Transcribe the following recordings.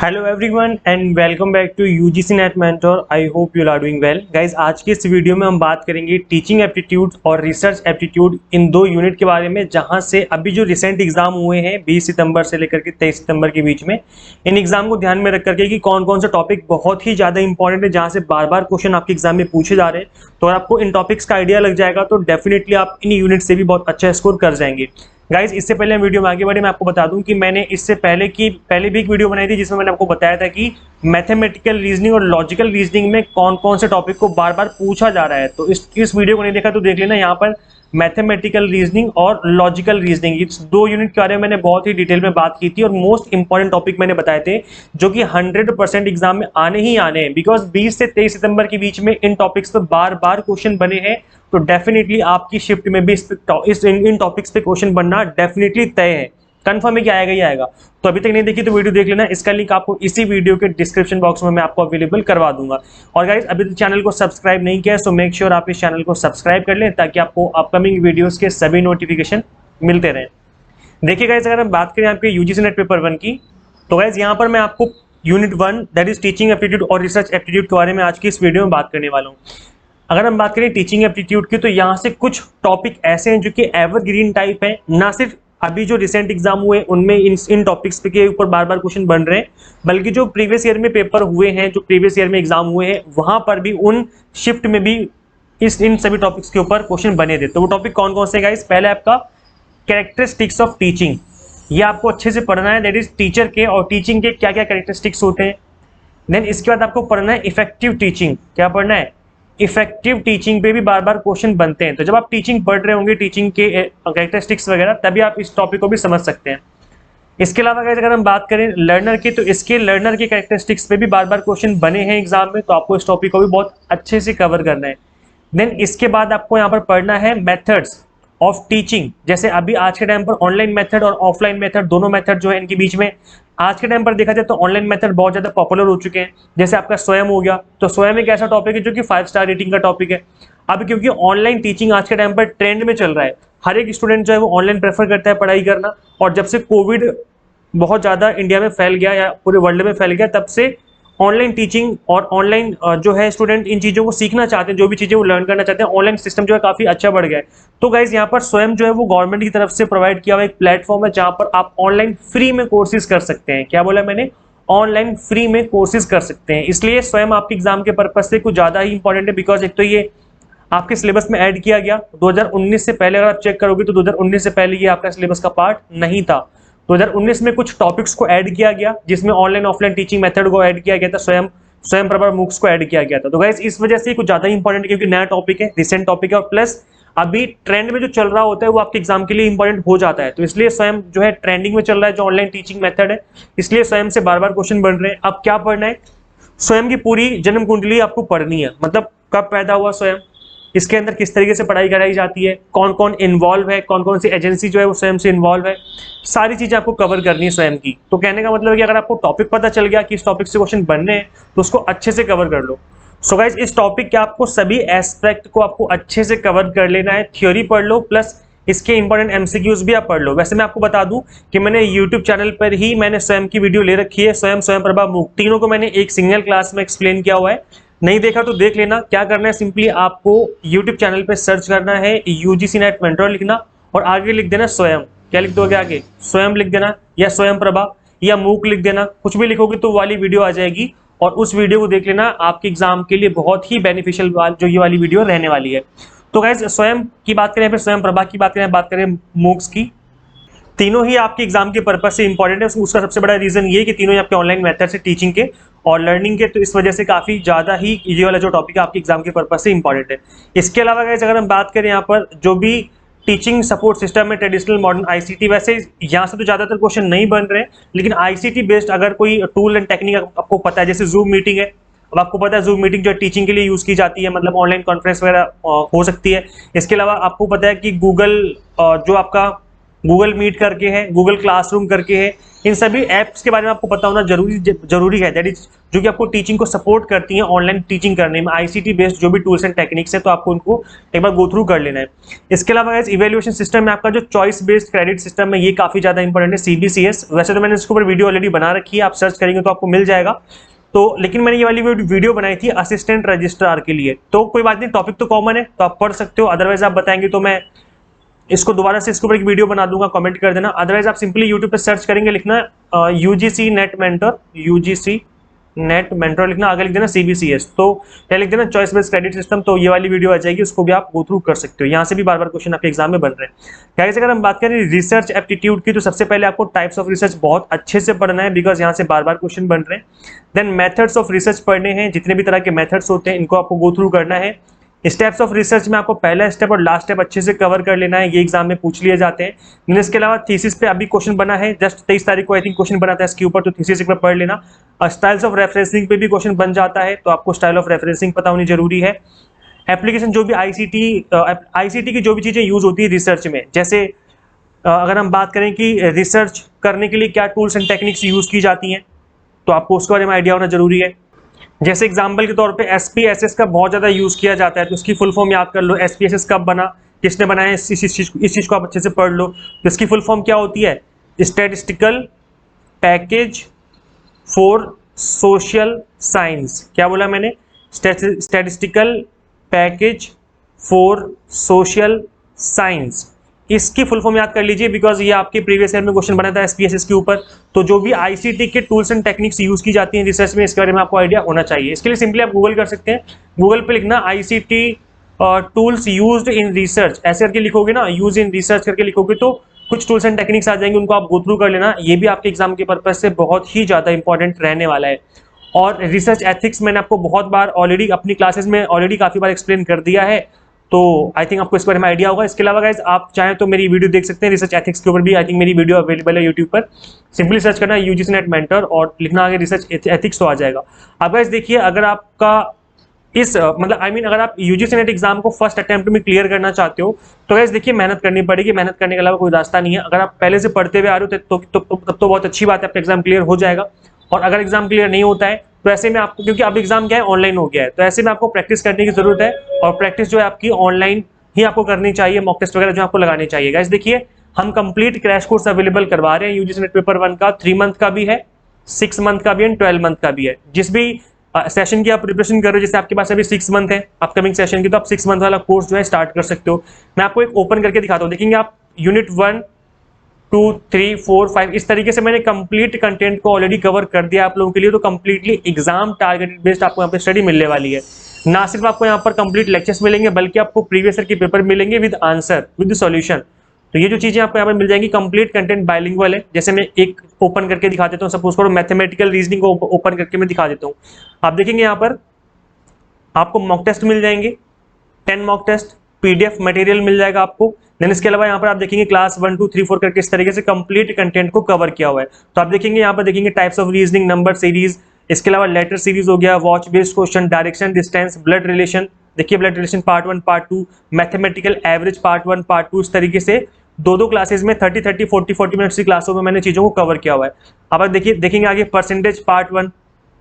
Hello everyone and welcome back to UGC NET mentor. I hope you are doing well guys. आज की इस video में हम बात करेंगे टीचिंग एप्टीट्यूड और रिसर्च एप्टीट्यूड इन दो यूनिट के बारे में, जहां से अभी जो रिसेंट एग्जाम हुए हैं 20 सितंबर से लेकर के 23 सितंबर के बीच में, इन एग्जाम को ध्यान में रख करके कि कौन कौन से टॉपिक बहुत ही ज़्यादा इंपॉर्टेंट है, जहाँ से बार बार क्वेश्चन आपके एग्जाम में पूछे जा रहे हैं। तो अगर आपको इन टॉपिक्स का आइडिया लग जाएगा तो डेफिनेटली आप इन यूनिट से भी बहुत अच्छा स्कोर कर जाएंगे। गाइज, इससे पहले हम वीडियो में आगे बढ़े, मैं आपको बता दूं कि मैंने इससे पहले भी एक वीडियो बनाई थी जिसमें मैंने आपको बताया था कि मैथमेटिकल रीजनिंग और लॉजिकल रीजनिंग में कौन कौन से टॉपिक को बार बार पूछा जा रहा है। तो इस वीडियो को नहीं देखा तो देख लेना। यहाँ पर मैथमेटिकल रीजनिंग और लॉजिकल रीजनिंग, इस दो यूनिट के बारे में मैंने बहुत ही डिटेल में बात की थी और मोस्ट इंपॉर्टेंट टॉपिक मैंने बताए थे जो कि 100% एग्जाम में आने ही आने हैं, बिकॉज 20 से 23 सितंबर के बीच में इन टॉपिक्स पर बार बार क्वेश्चन बने हैं। तो डेफिनेटली आपकी शिफ्ट में भी इन टॉपिक्स पे क्वेश्चन बनना डेफिनेटली तय है, कंफर्म है कि आएगा ही आएगा। तो अभी तक नहीं देखी तो वीडियो देख लेना, इसका लिंक आपको इसी वीडियो के डिस्क्रिप्शन बॉक्स में मैं आपको अवेलेबल करवा दूंगा। और गाइस, अभी तक चैनल को सब्सक्राइब नहीं किया है सो मेक श्योर आप इस चैनल को सब्सक्राइब कर लें ताकि आपको अपकमिंग वीडियोस के सभी नोटिफिकेशन मिलते रहें। देखिए गाइस, अगर हम बात करें आपके यूजीसी नेट पेपर 1 की, तो गाइस यहाँ पर मैं आपको unit 1 that is teaching aptitude और रिसर्च एप्टीट्यूड के बारे में आज की इस वीडियो में बात करने वाला हूँ। अगर हम बात करें टीचिंग एप्टीट्यूड की, तो यहाँ से कुछ टॉपिक ऐसे हैं जो कि एवरग्रीन टाइप है, ना सिर्फ अभी जो रिसेंट एग्जाम हुए उनमें इन टॉपिक्स के ऊपर बार बार क्वेश्चन बन रहे हैं, बल्कि जो प्रीवियस ईयर में पेपर हुए हैं, जो प्रीवियस ईयर में एग्जाम हुए हैं, वहां पर भी उन शिफ्ट में भी इन सभी टॉपिक्स के ऊपर क्वेश्चन बने थे। तो वो टॉपिक कौन कौन से गाइस? पहले आपका कैरेक्टरिस्टिक्स ऑफ टीचिंग, ये आपको अच्छे से पढ़ना है, दैट इज टीचर के और टीचिंग के क्या क्या कैरेक्टरिस्टिक्स होते हैं। देन इसके बाद आपको पढ़ना है इफेक्टिव टीचिंग। क्या पढ़ना है? इफेक्टिव टीचिंग पे भी बार बार क्वेश्चन बनते हैं। तो जब आप टीचिंग पढ़ रहे होंगे, टीचिंग के कैरेक्टरिस्टिक्स वगैरह, तभी आप इस टॉपिक को भी समझ सकते हैं। इसके अलावा अगर हम बात करें लर्नर की, तो इसके लर्नर के कैरेक्टरिस्टिक्स पे भी बार बार क्वेश्चन बने हैं एग्जाम में, तो आपको इस टॉपिक को भी बहुत अच्छे से कवर करना है। देन इसके बाद आपको यहाँ पर पढ़ना है मेथड्स ऑफ टीचिंग। जैसे अभी आज के टाइम पर ऑनलाइन मेथड और ऑफलाइन मेथड, दोनों मेथड जो है इनके बीच में आज के टाइम पर देखा जाए तो ऑनलाइन मेथड बहुत ज्यादा पॉपुलर हो चुके हैं। जैसे आपका स्वयं हो गया, तो स्वयं एक ऐसा टॉपिक है जो कि 5 स्टार रेटिंग का टॉपिक है। अब क्योंकि ऑनलाइन टीचिंग आज के टाइम पर ट्रेंड में चल रहा है, हर एक स्टूडेंट जो है वो ऑनलाइन प्रेफर करता है पढ़ाई करना, और जब से कोविड बहुत ज्यादा इंडिया में फैल गया या पूरे वर्ल्ड में फैल गया, तब से ऑनलाइन टीचिंग और ऑनलाइन जो है स्टूडेंट इन चीज़ों को सीखना चाहते हैं, जो भी चीज़ें वो लर्न करना चाहते हैं, ऑनलाइन सिस्टम जो है काफ़ी अच्छा बढ़ गया है। तो गाइज, यहाँ पर स्वयं जो है वो गवर्नमेंट की तरफ से प्रोवाइड किया हुआ एक प्लेटफॉर्म है जहाँ पर आप ऑनलाइन फ्री में कोर्सेज कर सकते हैं। क्या बोला मैंने? ऑनलाइन फ्री में कोर्सेज कर सकते हैं। इसलिए स्वयं आपके एग्जाम के पर्पज से कुछ ज़्यादा ही इंपॉर्टेंट है, बिकॉज एक तो ये आपके सिलेबस में ऐड किया गया 2019 से पहले। अगर आप चेक करोगे तो 2019 से पहले ये आपका सिलेबस का पार्ट नहीं था। 2019 में कुछ टॉपिक्स को ऐड किया गया, जिसमें ऑनलाइन ऑफलाइन टीचिंग मेथड को ऐड किया गया था, स्वयं प्रभा मूक्स को ऐड किया गया था। तो गाइस, इस वजह से कुछ ज्यादा इंपॉर्टेंट है क्योंकि नया टॉपिक है, रिसेंट टॉपिक है, और प्लस अभी ट्रेंड में जो चल रहा होता है वो आपके एग्जाम के लिए इंपॉर्टेंट हो जाता है। तो इसलिए स्वयं जो है ट्रेंडिंग में चल रहा है जो ऑनलाइन टीचिंग मेथड है, इसलिए स्वयं से बार बार क्वेश्चन बन रहे हैं। अब क्या पढ़ना है? स्वयं की पूरी जन्म कुंडली आपको पढ़नी है, मतलब कब पैदा हुआ स्वयं, इसके अंदर किस तरीके से पढ़ाई कराई जाती है, कौन कौन इन्वॉल्व है, कौन कौन सी एजेंसी जो है वो स्वयं से इन्वॉल्व है, सारी चीजें आपको कवर करनी है स्वयं की। तो कहने का मतलब है कि अगर आपको टॉपिक पता चल गया कि इस टॉपिक से क्वेश्चन बनने हैं तो उसको अच्छे से कवर कर लो। सो गाइस, इस टॉपिक के आपको सभी एस्पेक्ट को आपको अच्छे से कवर कर लेना है। थ्योरी पढ़ लो, प्लस इसके इंपॉर्टेंट एमसीक्यूज भी आप पढ़ लो। वैसे मैं आपको बता दूं कि मैंने यूट्यूब चैनल पर ही मैंने स्वयं की वीडियो ले रखी है, स्वयं प्रभा मूक, तीनों को मैंने एक सिंगल क्लास में एक्सप्लेन किया हुआ है। नहीं देखा तो देख लेना। क्या करना है? सिंपली आपको YouTube चैनल पे सर्च करना है, यूजीसी नेट मेंटर लिखना और आगे लिख देना स्वयं। क्या लिख दोगे आगे? स्वयं लिख देना, या स्वयं प्रभा या मूक लिख देना, कुछ भी लिखोगे तो वाली वीडियो आ जाएगी और उस वीडियो को देख लेना। आपके एग्जाम के लिए बहुत ही बेनिफिशियल जो ये वाली वीडियो रहने वाली है। तो गाइस, स्वयं की बात करें, फिर स्वयं प्रभा की बात करें मूक्स की, तीनों ही आपके एग्जाम के पर्पज से इंपॉर्टेंट है। उसका सबसे बड़ा रीजन ये है कि तीनों ही आपके ऑनलाइन मेथड से टीचिंग के और लर्निंग के, तो इस वजह से काफी ज्यादा ही ये वाला जो टॉपिक है आपके एग्जाम के पर्पज से इंपॉर्टेंट है। इसके अलावा गाइस, अगर हम बात करें यहाँ पर जो भी टीचिंग सपोर्ट सिस्टम है, ट्रेडिशनल मॉडर्न आईसीटी, वैसे यहाँ से तो ज्यादातर क्वेश्चन नहीं बन रहे हैं, लेकिन आईसीटी बेस्ड अगर कोई टूल एंड टेक्निक आपको पता है, जैसे जूम मीटिंग है। अब आपको पता है जूम मीटिंग जो टीचिंग के लिए यूज की जाती है, मतलब ऑनलाइन कॉन्फ्रेंस वगैरह हो सकती है। इसके अलावा आपको पता है कि गूगल जो आपका गूगल मीट करके है, गूगल क्लासरूम करके है, इन सभी ऐप्स के बारे में आपको पता होना जरूरी है, दैट इज जो कि आपको टीचिंग को सपोर्ट करती हैं ऑनलाइन टीचिंग करने में, आईसीटी बेस्ड जो भी टूल्स एंड टेक्निक्स है, तो आपको उनको एक बार गो थ्रू कर लेना है। इसके अलावा गाइस इवैल्यूएशन सिस्टम में आपका जो चॉइस बेस्ड क्रेडिट सिस्टम है, ये काफी ज्यादा इंपॉर्टेंट है, सीबीसीएस। वैसे तो मैंने इसके ऊपर वीडियो ऑलरेडी बना रखी है, आप सर्च करेंगे तो आपको मिल जाएगा। तो लेकिन मैंने ये वाली वीडियो बनाई थी असिस्टेंट रजिस्ट्रार के लिए, तो कोई बात नहीं, टॉपिक तो कॉमन है तो आप पढ़ सकते हो, अदरवाइज आप बताएंगे तो मैं इसको दोबारा से इसके ऊपर एक वीडियो बना दूंगा, कमेंट कर देना। अदरवाइज आप सिंपली यूट्यूब पे सर्च करेंगे, लिखना UGC NET mentor, UGC NET mentor लिखना, आगे लिख देना सीबीसीएस, तो क्या लिख देना चॉइस बेस्ड क्रेडिट सिस्टम, तो ये वाली वीडियो आ जाएगी, उसको भी आप गो थ्रू कर सकते हो। यहाँ से भी बार बार क्वेश्चन आपके एग्जाम में बन रहे हैं। गाइस अगर हम बात करें रिसर्च एप्टीट्यूड की, तो सबसे पहले आपको टाइप्स ऑफ रिसर्च बहुत अच्छे से पढ़ना है, बिकॉज यहाँ से बार बार क्वेश्चन बन रहे हैं। देन मेथड्स ऑफ रिसर्च पढ़ने हैं, जितने भी तरह के मेथड्स होते हैं इनको आपको गो थ्रू करना है। स्टेप्स ऑफ रिसर्च में आपको पहला स्टेप और लास्ट स्टेप अच्छे से कवर कर लेना है, ये एग्जाम में पूछ लिए जाते हैं। इसके अलावा थीसिस पे अभी क्वेश्चन बना है, जस्ट 23 तारीख को आई थिंक क्वेश्चन बना था इसके ऊपर, तो थीसिस एक बार पढ़ लेना। स्टाइल्स ऑफ रेफरेंसिंग पे भी क्वेश्चन बन जाता है, तो आपको स्टाइल ऑफ रेफरेंसिंग पता होनी जरूरी है। एप्लीकेशन जो भी आईसीटी की जो भी चीजें यूज होती है रिसर्च में, जैसे अगर हम बात करें कि रिसर्च करने के लिए क्या टूल्स एंड टेक्निक्स यूज की जाती हैं, तो आपको उसके बारे में आइडिया होना जरूरी है। जैसे एग्जाम्पल के तौर पे एसपीएसएस का बहुत ज़्यादा यूज़ किया जाता है, तो उसकी फुल फॉर्म याद कर लो। एसपीएसएस कब बना, किसने बनाया, इस चीज़ को आप अच्छे से पढ़ लो। तो इसकी फुल फॉर्म क्या होती है, statistical package for social science. क्या बोला मैंने, statistical package for social science, इसकी फुल फॉर्म याद कर लीजिए, बिकॉज ये आपके प्रीवियस ईयर में क्वेश्चन बना था एसपीएसएस के ऊपर। तो जो भी आईसीटी के टूल्स एंड टेक्निक्स यूज की जाती हैं रिसर्च में, इसके बारे में आपको आइडिया होना चाहिए। इसके लिए सिंपली आप गूगल कर सकते हैं, गूगल पे लिखना ICT tools used in research, ऐसे करके लिखोगे ना, यूज इन रिसर्च करके लिखोगे तो कुछ टूल्स एंड टेक्निक्स आ जाएंगे, उनको आप गो थ्रू कर लेना। ये भी आपके एग्जाम के पर्पज से बहुत ही ज्यादा इंपॉर्टेंट रहने वाला है। और रिसर्च एथिक्स मैंने आपको बहुत बार ऑलरेडी अपनी क्लासेस में ऑलरेडी काफी बार एक्सप्लेन कर दिया है, तो आई थिंक आपको इस बारे में आइडिया होगा। इसके अलावा गाइज आप चाहें तो मेरी वीडियो देख सकते हैं रिसर्च एथिक्स के ऊपर भी, आई थिंक मेरी वीडियो अवेलेबल है यूट्यूब पर। सिंपली सर्च करना यूजीसी नेट मेंटर और लिखना आगे रिसर्च एथिक्स, तो आ जाएगा। अब गाइज देखिए, अगर आपका इस अगर आप यूजीसी नेट एग्जाम को फर्स्ट अटेम्प्ट में क्लियर करना चाहते हो, तो गाइज देखिए मेहनत करनी पड़ेगी, मेहनत करने के अलावा कोई रास्ता नहीं है। अगर आप पहले से पढ़ते हुए आ रहे हो तब तो बहुत अच्छी बात है, आपका एग्जाम क्लियर हो जाएगा। और अगर एग्जाम क्लियर नहीं होता है तो ऐसे में आपको, क्योंकि अब एग्जाम क्या है ऑनलाइन हो गया है, तो ऐसे में आपको प्रैक्टिस करने की जरूरत है, और प्रैक्टिस जो है आपकी ऑनलाइन ही आपको करनी चाहिए, मॉक टेस्ट वगैरह जो आपको लगाने चाहिए। गाइस देखिए, हम कंप्लीट क्रैश कोर्स अवेलेबल करवा रहे हैं यूजीसी नेट पेपर 1 का, 3 मंथ का भी है, 6 मंथ का भी है, 12 मंथ का भी है। जिस भी सेशन की आप प्रिपरेशन कर रहे हो, जैसे आपके पास अभी 6 मंथ है अपकमिंग सेशन की, तो आप 6 मंथ वाला कोर्स जो है स्टार्ट कर सकते हो। मैं आपको एक ओपन करके दिखाता हूँ, देखेंगे आप यूनिट 1, 2, 3, 4, 5 इस तरीके से मैंने कंप्लीट कंटेंट को ऑलरेडी कवर कर दिया आप लोगों के लिए। तो कंप्लीटली एग्जाम टारगेटेड बेस्ड आपको यहाँ पे स्टडी मिलने वाली है। ना सिर्फ आपको यहाँ पर कंप्लीट लेक्चर्स मिलेंगे, बल्कि आपको प्रीवियस ईयर के पेपर मिलेंगे विद आंसर, विद सॉल्यूशन। तो ये जो चीजें आपको यहाँ पर मिल जाएंगी, कंप्लीट कंटेंट बाइलिंगुअल है। जैसे मैं एक ओपन करके दिखा देता हूँ, सपोज करो मैथमेटिकल रीजनिंग को ओपन करके मैं दिखा देता हूँ। आप देखेंगे यहाँ पर आपको मॉक टेस्ट मिल जाएंगे, 10 मॉक टेस्ट, पीडीएफ मटेरियल मिल जाएगा आपको। देन इसके अलावा यहाँ पर आप देखेंगे क्लास 1, 2, 3, 4 करके इस तरीके से कंप्लीट कंटेंट को कवर किया हुआ है। तो आप देखेंगे यहाँ पर देखेंगे types of reasoning, number series, इसके अलावा लेटर सीरीज हो गया, watch based question, direction, distance, blood relation. देखिए blood relation part 1, part 2, mathematical average part 1, part 2, इस तरीके से दो क्लासेस में 30, 40 मिनट्स की क्लासों में मैंने चीजों को कवर किया हुआ है। अब आप देखिए देखेंगे आगे percentage part 1,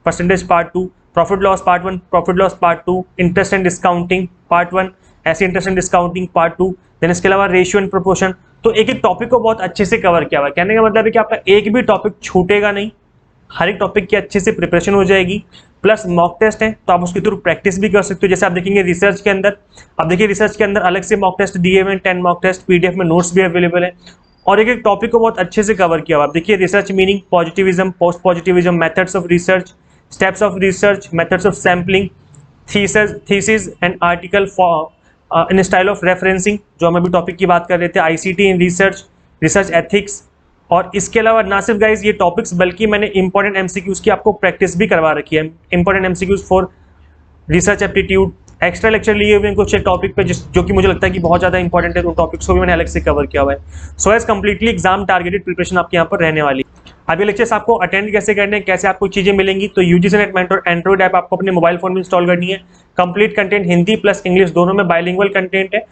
percentage part 2, profit loss part 1, profit loss part 2, interest and discounting part 1, ऐसे interest and discounting part 2। Then इसके अलावा रेशियो एंड प्रोपोर्शन। तो एक एक टॉपिक को बहुत अच्छे से कवर किया हुआ है। कहने का मतलब है कि आपका एक भी टॉपिक छूटेगा नहीं, हर एक टॉपिक की अच्छे से प्रिपरेशन हो जाएगी। प्लस मॉक टेस्ट है, तो आप उसके थ्रू प्रैक्टिस भी कर सकते हो। जैसे आप देखेंगे रिसर्च के अंदर, अब देखिए रिसर्च के अंदर अलग से मॉक टेस्ट दिए हुए हैं, 10 मॉक टेस्ट, पीडीएफ में नोट्स भी अवेलेबल है, और एक एक टॉपिक को बहुत अच्छे से कवर किया हुआ। आप देखिए research meaning, positivism, post positivism, methods of research, steps of research, methods of sampling, thesis and article in style of referencing, जो हम अभी टॉपिक की बात कर रहे थे, ICT in research, research ethics. और इसके अलावा ना सिर्फ गाइज ये टॉपिक्स, बल्कि मैंने इंपॉर्टेंट एमसीक्यूज की आपको प्रैक्टिस भी करवा रखी है, important MCQs for research aptitude. Extra lecture लिए हुए कुछ टॉपिक पे जो कि मुझे लगता है कि बहुत ज्यादा इंपॉर्टेंट है, उन टॉपिक्स को भी मैंने अलग से कवर किया हुआ है। So guys completely exam targeted preparation आपके यहाँ पर रहने वाली है। अब ये लेक्चर्स आपको अटेंड कैसे करने हैं, कैसे आपको चीजें मिलेंगी, तो UGC NET mentor Android app आपको अपने मोबाइल फोन में इंस्टॉल करनी है। Complete content Hindi plus English दोनों में बाइलिंगुअल कंटेंट है,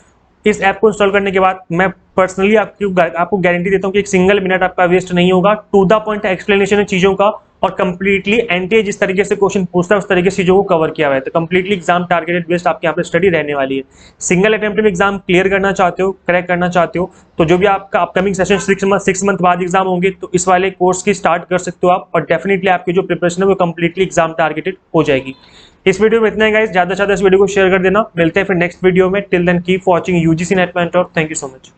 इस ऐप को इंस्टॉल करने के बाद मैं पर्सनली आपको गारंटी देता हूँ कि एक सिंगल मिनट आपका वेस्ट नहीं होगा। टू द पॉइंट एक्सप्लेनेशन है चीज़ों का, और कंप्लीटली एनटीए जिस तरीके से क्वेश्चन पूछता है उस तरीके से चीज़ों को कवर किया हुआ है। तो कंप्लीटली एग्जाम टारगेटेड बेस्ड आपके यहाँ पे स्टडी रहने वाली है। सिंगल अटेम्प्ट में एग्जाम क्लियर करना चाहते हो, क्रैक करना चाहते हो, तो जो भी आपका अपकमिंग सेशन 6 मंथ बाद एग्जाम होंगे, तो इस वाले कोर्स की स्टार्ट कर सकते हो आप, और डेफिनेटली आपकी जो प्रिपरेशन है वो कंप्लीटली एग्जाम टारगेटेड हो जाएगी। इस वीडियो में इतना है गाइस, ज्यादा से ज्यादा इस वीडियो को शेयर कर देना। मिलते हैं फिर नेक्स्ट वीडियो में। Till then keep watching UGC NET mentor. Thank you so much.